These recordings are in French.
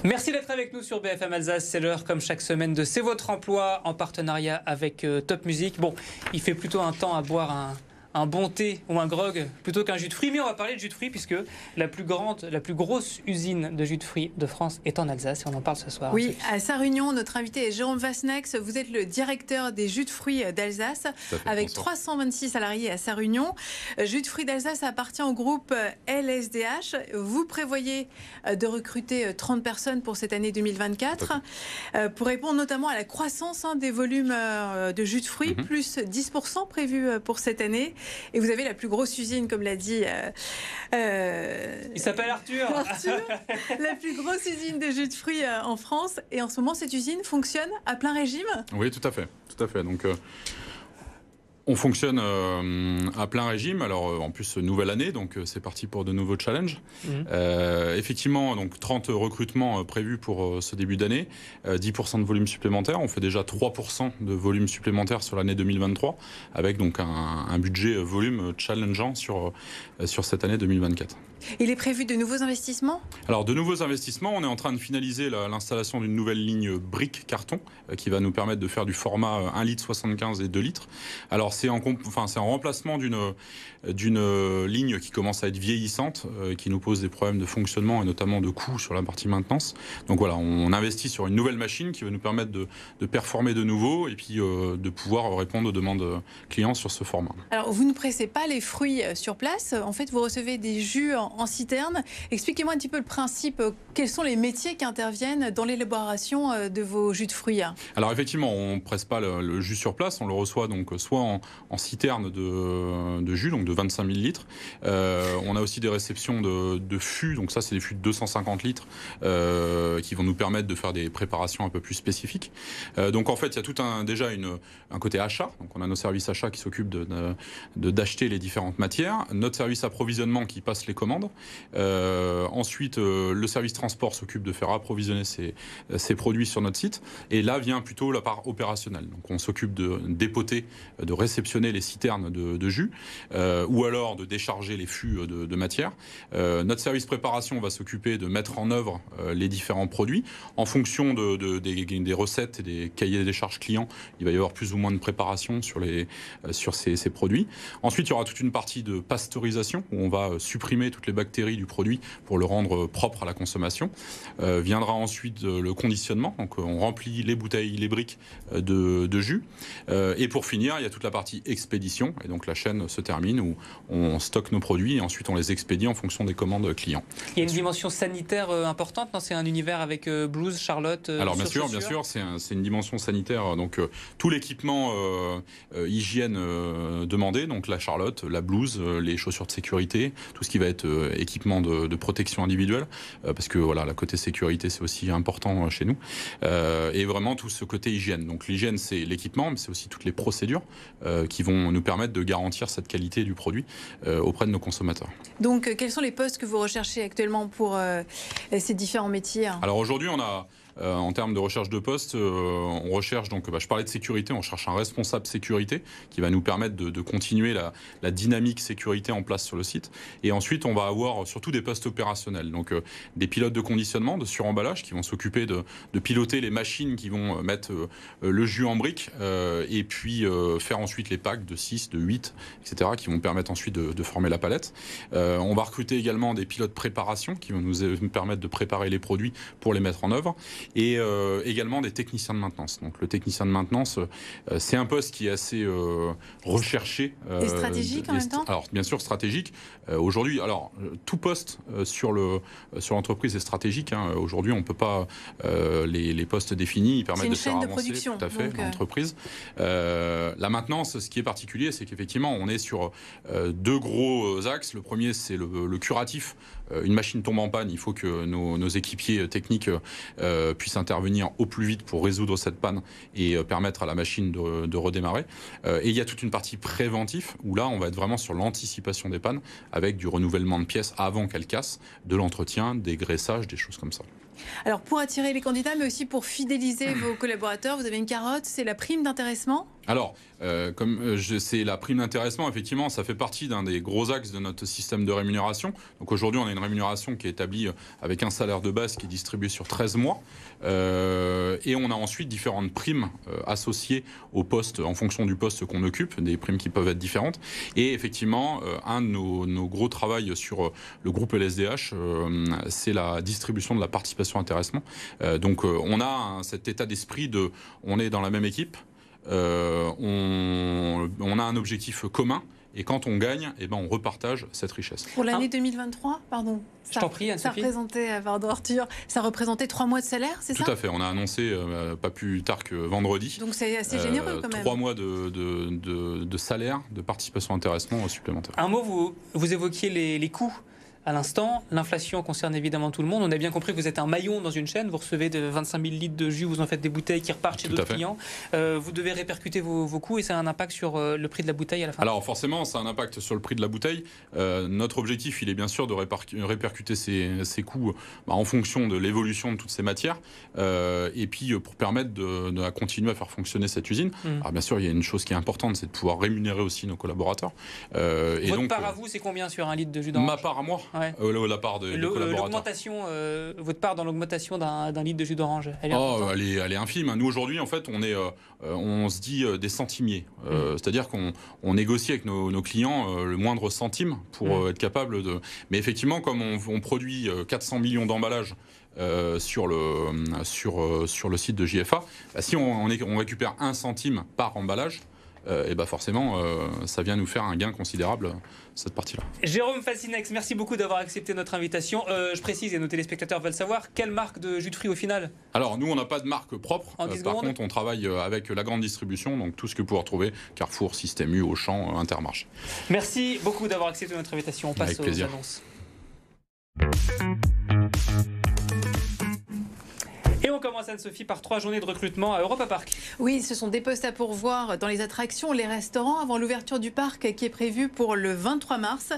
Merci d'être avec nous sur BFM Alsace. C'est l'heure, comme chaque semaine, de C'est votre emploi en partenariat avec Top Music. Bon, il fait plutôt un temps à boire un bon thé ou un grog plutôt qu'un jus de fruits. Mais on va parler de jus de fruits puisque la plus grosse usine de jus de fruits de France est en Alsace et on en parle ce soir. Oui, à Sarre-Union, notre invité est Jérôme Vasnex. Vous êtes le directeur des jus de fruits d'Alsace avec 326 salariés à Sarre-Union. Jus de fruits d'Alsace appartient au groupe LSDH. Vous prévoyez de recruter 30 personnes pour cette année 2024 pour répondre notamment à la croissance des volumes de jus de fruits, plus 10% prévu pour cette année. Et vous avez la plus grosse usine, comme l'a dit... Il s'appelle Arthur. La plus grosse usine de jus de fruits en France. Et en ce moment, cette usine fonctionne à plein régime ? Oui, tout à fait. Tout à fait. Donc, on fonctionne à plein régime. Alors, en plus, nouvelle année, donc c'est parti pour de nouveaux challenges. Effectivement, donc 30 recrutements prévus pour ce début d'année, 10% de volume supplémentaire. On fait déjà 3% de volume supplémentaire sur l'année 2023, avec donc un budget volume challengeant sur cette année 2024. Il est prévu de nouveaux investissements ? Alors, de nouveaux investissements, on est en train de finaliser l'installation d'une nouvelle ligne brique carton qui va nous permettre de faire du format 1 litre 75 et 2 litres. Alors, c'est en remplacement d'une ligne qui commence à être vieillissante, qui nous pose des problèmes de fonctionnement et notamment de coûts sur la partie maintenance. Donc voilà, on investit sur une nouvelle machine qui va nous permettre de performer de nouveau et puis de pouvoir répondre aux demandes clients sur ce format. Alors, vous ne pressez pas les fruits sur place. En fait, vous recevez des jus en citerne. Expliquez-moi un petit peu le principe. Quels sont les métiers qui interviennent dans l'élaboration de vos jus de fruits ? Alors effectivement, on ne presse pas le jus sur place. On le reçoit donc soit en citerne de jus, donc de 25 000 litres. On a aussi des réceptions de fûts. Donc ça, c'est des fûts de 250 litres qui vont nous permettre de faire des préparations un peu plus spécifiques. Donc en fait, il y a tout déjà un côté achat. Donc on a nos services achats qui s'occupent d'acheter les différentes matières. Notre service approvisionnement qui passe les commandes. Ensuite, le service transport s'occupe de faire approvisionner ces produits sur notre site. Et là vient plutôt la part opérationnelle. Donc on s'occupe de dépoter, de réceptionner les citernes de jus, ou alors de décharger les fûts de matière. Notre service préparation va s'occuper de mettre en œuvre les différents produits. En fonction des recettes et des cahiers des charges clients, il va y avoir plus ou moins de préparation sur ces produits. Ensuite, il y aura toute une partie de pasteurisation où on va supprimer toutes les bactéries du produit pour le rendre propre à la consommation. Viendra ensuite le conditionnement, donc on remplit les bouteilles, les briques de jus. Et pour finir, il y a toute la partie expédition, et donc la chaîne se termine où on stocke nos produits et ensuite on les expédie en fonction des commandes clients. Il y a une dimension sanitaire importante, non ? C'est un univers avec blouse, Charlotte. Alors bien sûr, c'est une dimension sanitaire. Donc tout l'équipement hygiène demandé, donc la Charlotte, la blouse, les chaussures de sécurité, tout ce qui va être équipement de protection individuelle, parce que voilà, la côté sécurité c'est aussi important chez nous, et vraiment tout ce côté hygiène. Donc l'hygiène c'est l'équipement, mais c'est aussi toutes les procédures qui vont nous permettre de garantir cette qualité du produit auprès de nos consommateurs. Donc quels sont les postes que vous recherchez actuellement pour ces différents métiers ? Alors aujourd'hui on a en termes de recherche de poste, on recherche donc, je parlais de sécurité, on cherche un responsable sécurité qui va nous permettre de continuer la dynamique sécurité en place sur le site. Et ensuite, on va avoir surtout des postes opérationnels, donc des pilotes de conditionnement, de suremballage qui vont s'occuper de piloter les machines qui vont mettre le jus en briques et puis faire ensuite les packs de 6, de 8, etc. qui vont permettre ensuite de former la palette. On va recruter également des pilotes préparation qui vont nous permettre de préparer les produits pour les mettre en œuvre. Et également des techniciens de maintenance. Donc le technicien de maintenance, c'est un poste qui est assez recherché. Et stratégique en même temps ? Alors bien sûr stratégique. Aujourd'hui, tout poste sur l'entreprise est stratégique. Aujourd'hui, on ne peut pas les postes définis, ils permettent de faire avancer. C'est une chaîne de production. Tout à fait, l'entreprise. La maintenance, ce qui est particulier, c'est qu'effectivement, on est sur deux gros axes. Le premier, c'est le curatif. Une machine tombe en panne, il faut que nos équipiers techniques puissent intervenir au plus vite pour résoudre cette panne et permettre à la machine de redémarrer. Et il y a toute une partie préventive où là, on va être vraiment sur l'anticipation des pannes avec du renouvellement de pièces avant qu'elles cassent, de l'entretien, des graissages, des choses comme ça. Alors pour attirer les candidats, mais aussi pour fidéliser vos collaborateurs, vous avez une carotte, c'est la prime d'intéressement. Alors, c'est la prime d'intéressement, effectivement, ça fait partie d'un des gros axes de notre système de rémunération. Donc aujourd'hui, on a une rémunération qui est établie avec un salaire de base qui est distribué sur 13 mois. Et on a ensuite différentes primes associées au poste, en fonction du poste qu'on occupe, des primes qui peuvent être différentes. Et effectivement, un de nos gros travails sur le groupe LSDH, c'est la distribution de la participation intéressement. Donc on a cet état d'esprit de on est dans la même équipe. On a un objectif commun et quand on gagne, eh ben on repartage cette richesse. Pour l'année 2023, pardon. Je t'en prie, Anne-Sophie. Ça représentait 3 mois de salaire, c'est ça? Tout à fait. On a annoncé pas plus tard que vendredi. Donc c'est assez généreux quand même. 3 mois de salaire, de participation intéressement supplémentaire. Un mot, vous évoquiez les coûts. À l'instant, l'inflation concerne évidemment tout le monde. On a bien compris que vous êtes un maillon dans une chaîne. Vous recevez de 25 000 litres de jus, vous en faites des bouteilles qui repartent chez d'autres clients. Vous devez répercuter vos coûts et ça a un impact sur le prix de la bouteille à la fin. Alors forcément, ça a un impact sur le prix de la bouteille. Notre objectif, il est bien sûr de répercuter ces coûts en fonction de l'évolution de toutes ces matières. Et puis pour permettre de continuer à faire fonctionner cette usine. Alors bien sûr, il y a une chose qui est importante, c'est de pouvoir rémunérer aussi nos collaborateurs. Votre part à vous, c'est combien sur un litre de jus d'orange? Ma part à moi? Ouais. La part des collaborateurs. Votre part dans l'augmentation d'un litre de jus d'orange, elle est infime. Nous aujourd'hui, en fait, on se dit des centimiers. C'est-à-dire qu'on négocie avec nos clients le moindre centime pour être capable de. Mais effectivement, comme on produit 400 millions d'emballages sur le site de JFA, si on récupère 1 centime par emballage. Et forcément, ça vient nous faire un gain considérable, cette partie-là. Jérôme Fassinex, merci beaucoup d'avoir accepté notre invitation. Je précise, et nos téléspectateurs veulent savoir, quelle marque de jus de fruits au final? Alors, nous, on n'a pas de marque propre. Par contre, on travaille avec la grande distribution, donc tout ce que vous pouvez retrouver, Carrefour, Système U, Auchan, Intermarché. Merci beaucoup d'avoir accepté notre invitation. On passe aux annonces. Et on commence, Anne-Sophie, par 3 journées de recrutement à Europa Park. Oui, ce sont des postes à pourvoir dans les attractions, les restaurants, avant l'ouverture du parc qui est prévue pour le 23 mars.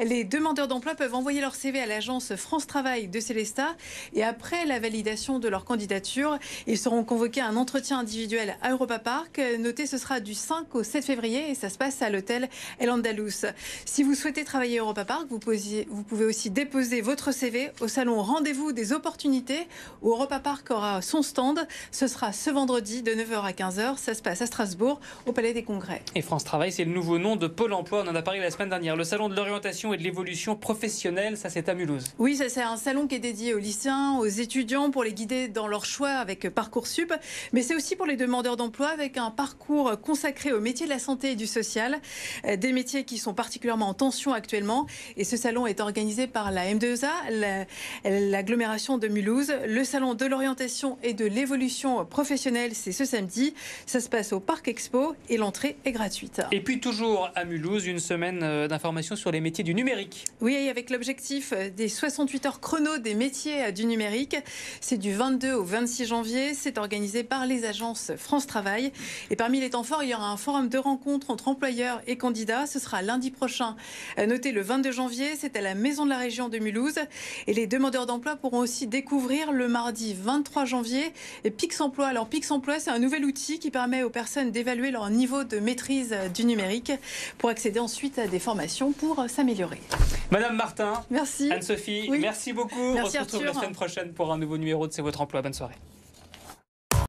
Les demandeurs d'emploi peuvent envoyer leur CV à l'agence France Travail de Célestat et après la validation de leur candidature, ils seront convoqués à un entretien individuel à Europa Park. Notez, ce sera du 5 au 7 février et ça se passe à l'hôtel El Andalus. Si vous souhaitez travailler à Europa Park, vous pouvez aussi déposer votre CV au salon Rendez-vous des opportunités où Europa Park aura son stand. Ce sera ce vendredi de 9h à 15h. Ça se passe à Strasbourg, au Palais des Congrès. Et France Travail, c'est le nouveau nom de Pôle emploi. On en a parlé la semaine dernière. Le salon de l'orientation et de l'évolution professionnelle, ça c'est à Mulhouse. Oui, ça c'est un salon qui est dédié aux lycéens, aux étudiants, pour les guider dans leur choix avec Parcoursup. Mais c'est aussi pour les demandeurs d'emploi avec un parcours consacré aux métiers de la santé et du social. Des métiers qui sont particulièrement en tension actuellement. Et ce salon est organisé par la M2A, l'agglomération de Mulhouse. Le salon de l'orientation et de l'évolution professionnelle, c'est ce samedi. Ça se passe au Parc Expo et l'entrée est gratuite. Et puis toujours à Mulhouse, une semaine d'informations sur les métiers du numérique. Oui, avec l'objectif des 68 heures chrono des métiers du numérique. C'est du 22 au 26 janvier. C'est organisé par les agences France Travail. Et parmi les temps forts, il y aura un forum de rencontre entre employeurs et candidats. Ce sera lundi prochain. Notez le 22 janvier, c'est à la Maison de la Région de Mulhouse. Et les demandeurs d'emploi pourront aussi découvrir le mardi 23 janvier Pix Emploi. Alors Pix Emploi, c'est un nouvel outil qui permet aux personnes d'évaluer leur niveau de maîtrise du numérique pour accéder ensuite à des formations pour s'améliorer. Madame Martin, merci. Anne-Sophie, merci beaucoup. Merci, on se retrouve la semaine prochaine pour un nouveau numéro de C'est votre emploi. Bonne soirée.